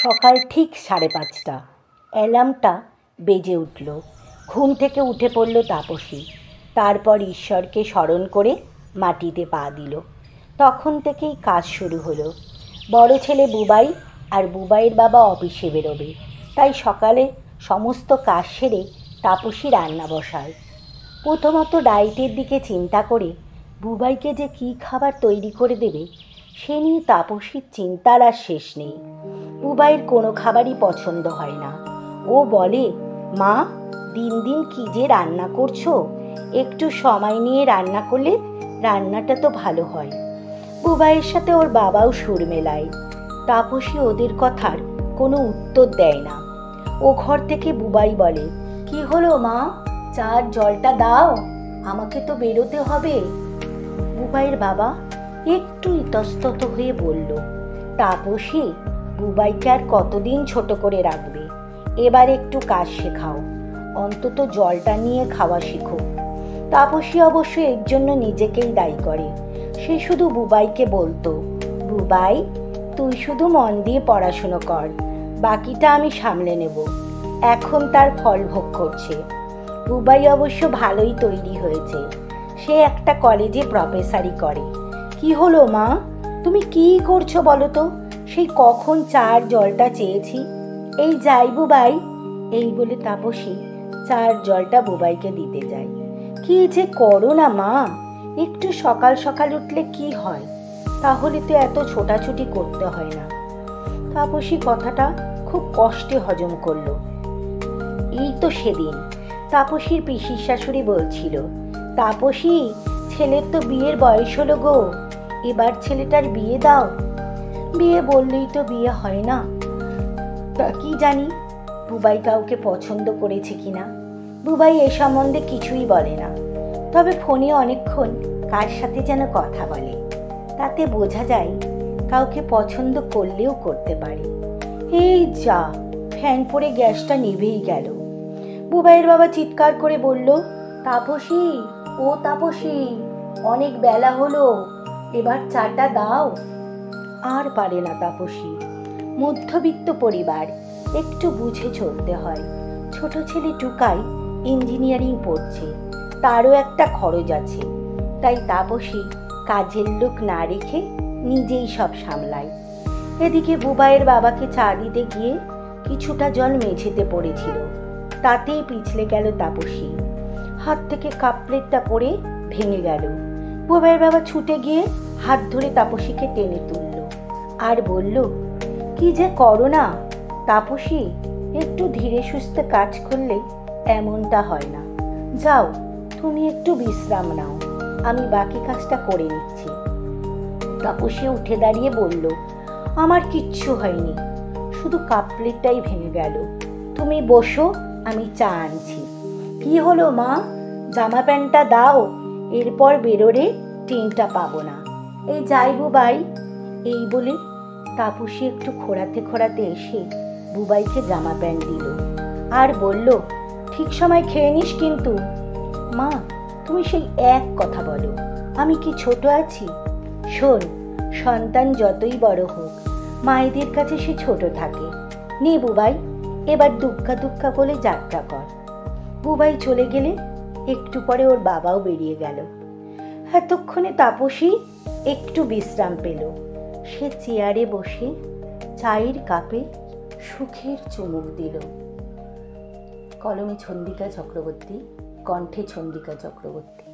সকাল ঠিক 5:30। অ্যালার্মটা বেজে উঠল। ঘুম থেকে উঠে পড়ল তাপসী। তারপর ঈশ্বরকে স্মরণ করে মাটিতে পা দিল। তখন থেকেই কাজ শুরু হলো। বড় ছেলে বুবাই আর বুবাইয়ের বাবা অফিসে বেরোবে, তাই সকালে সমস্ত কাজ সেরে তাপসী রান্না বসায়। প্রথমত ডায়েটের দিকে চিন্তা করে বুবাইকে যে কী খাবার তৈরি করে দেবে সে নিয়ে তাপসীর চিন্তার আর শেষ নেই। বুবাইয়ের কোনো খাবারই পছন্দ হয় না। ও বলে, মা, দিন দিন কী যে রান্না করছো, একটু সময় নিয়ে রান্না করলে রান্নাটা তো ভালো হয়। বুবাইয়ের সাথে ওর বাবাও সুর মেলায়। তাপসী ওদের কথার কোনো উত্তর দেয় না। ও ঘর থেকে বুবাই বলে, কি হলো মা, চার জলটা দাও, আমাকে তো বেরোতে হবে। বুবাইয়ের বাবা একটু ইতস্তত হয়ে বলল, তাপসী, বুবাইকে আর কতদিন ছোট করে রাখবে? এবার একটু কাজ শেখাও, অন্তত জলটা নিয়ে খাওয়া শিখো। তাপসী অবশ্য এর জন্য নিজেকেই দায়ী করে। সে শুধু বুবাইকে বলতো, বুবাই, তুই শুধু মন দিয়ে পড়াশুনো কর, বাকিটা আমি সামলে নেব। এখন তার ফল ভোগ করছে। বুবাই অবশ্য ভালোই তৈরি হয়েছে। সে একটা কলেজে প্রফেসরি করে। কি হলো মা, তুমি কি করছো বলো তো? সেই কখন চার জলটা চেয়েছি। এই যাই বুবাই। এই বলে তাপসী চার জলটা বুবাইকে দিতে যায়। কি যে করো না মা, একটু সকাল সকাল উঠলে কি হয়? তাহলে তো এত ছোটাছুটি করতে হয় না। তাপসী কথাটা খুব কষ্টে হজম করলো। এই তো সেদিন তাপসীর পিসির শাশুড়ি বলছিল, তাপসী, ছেলের তো বিয়ের বয়স হলো গো, এবার ছেলেটার বিয়ে দাও। বিয়ে বললেই তো বিয়ে হয় না। তা কি জানি বুবাই কাউকে পছন্দ করেছে কিনা। বুবাই এ সম্বন্ধে কিছুই বলে না, তবে ফোনে অনেকক্ষণ কার সাথে যেন কথা বলে। তাতে বোঝা যায় কাউকে পছন্দ করলেও করতে পারে। এই যা, ফ্যান পড়ে গ্যাসটা নিভেই গেল। বুবাইয়ের বাবা চিৎকার করে বলল, তাপসী, ও তাপসী, অনেক বেলা হলো, এবার চাটা দাও। আর পারে না তাপসী। মধ্যবিত্ত পরিবার, একটু বুঝে চলতে হয়। ছোট ছেলে টুকাই ইঞ্জিনিয়ারিং পড়ছে, তারও একটা খরচ আছে। তাই তাপসী কাজের লোক না রেখে নিজেই সব সামলায়। এদিকে বুবাইয়ের বাবাকে চা দিতে গিয়ে কিছুটা জল মেঝেতে পড়েছিল, তাতেই পিছলে গেল তাপসী। হাত থেকে কাপ প্লেটটা পড়ে ভেঙে গেল। বুবাইয়ের বাবা ছুটে গিয়ে হাত ধরে তাপসীকে টেনে তুলল আর বলল, কি যে করো না তাপসী, একটু ধীরে সুস্থে কাজ করলে এমনটা হয় না। যাও, তুমি একটু বিশ্রাম নাও, আমি বাকি কাজটা করে নিচ্ছি। তাপসী উঠে দাঁড়িয়ে বলল, আমার কিচ্ছু হয়নি, শুধু কাপ প্লেটটাই ভেঙে গেল। তুমি বসো, আমি চা আনছি। কি হলো মা, জামা প্যান্টটা দাও, এরপর বেরোলে ট্রেনটা পাবো না। এই যাই বুবাই। এই বলে তাপসী একটু খোঁড়াতে খোঁড়াতে এসে বুবাইকে জামা প্যান্ট দিল আর বলল, ঠিক সময় খেয়ে নিস কিন্তু। মা, তুমি সেই এক কথা বলো, আমি কি ছোট আছি? শোন, সন্তান যতই বড় হোক, মায়েদের কাছে সে ছোট থাকে। নে বুবাই, এবার দুক্কা দুক্কা বলে যাত্রা কর। বুবাই চলে গেলে একটু পরে ওর বাবাও বেরিয়ে গেল। এতক্ষণে তাপসী একটু বিশ্রাম পেল। সে চেয়ারে বসে চায়ের কাপে সুখের চুমুক দিল। কলমে ছন্দিকা চক্রবর্তী, কণ্ঠে ছন্দিকা চক্রবর্তী।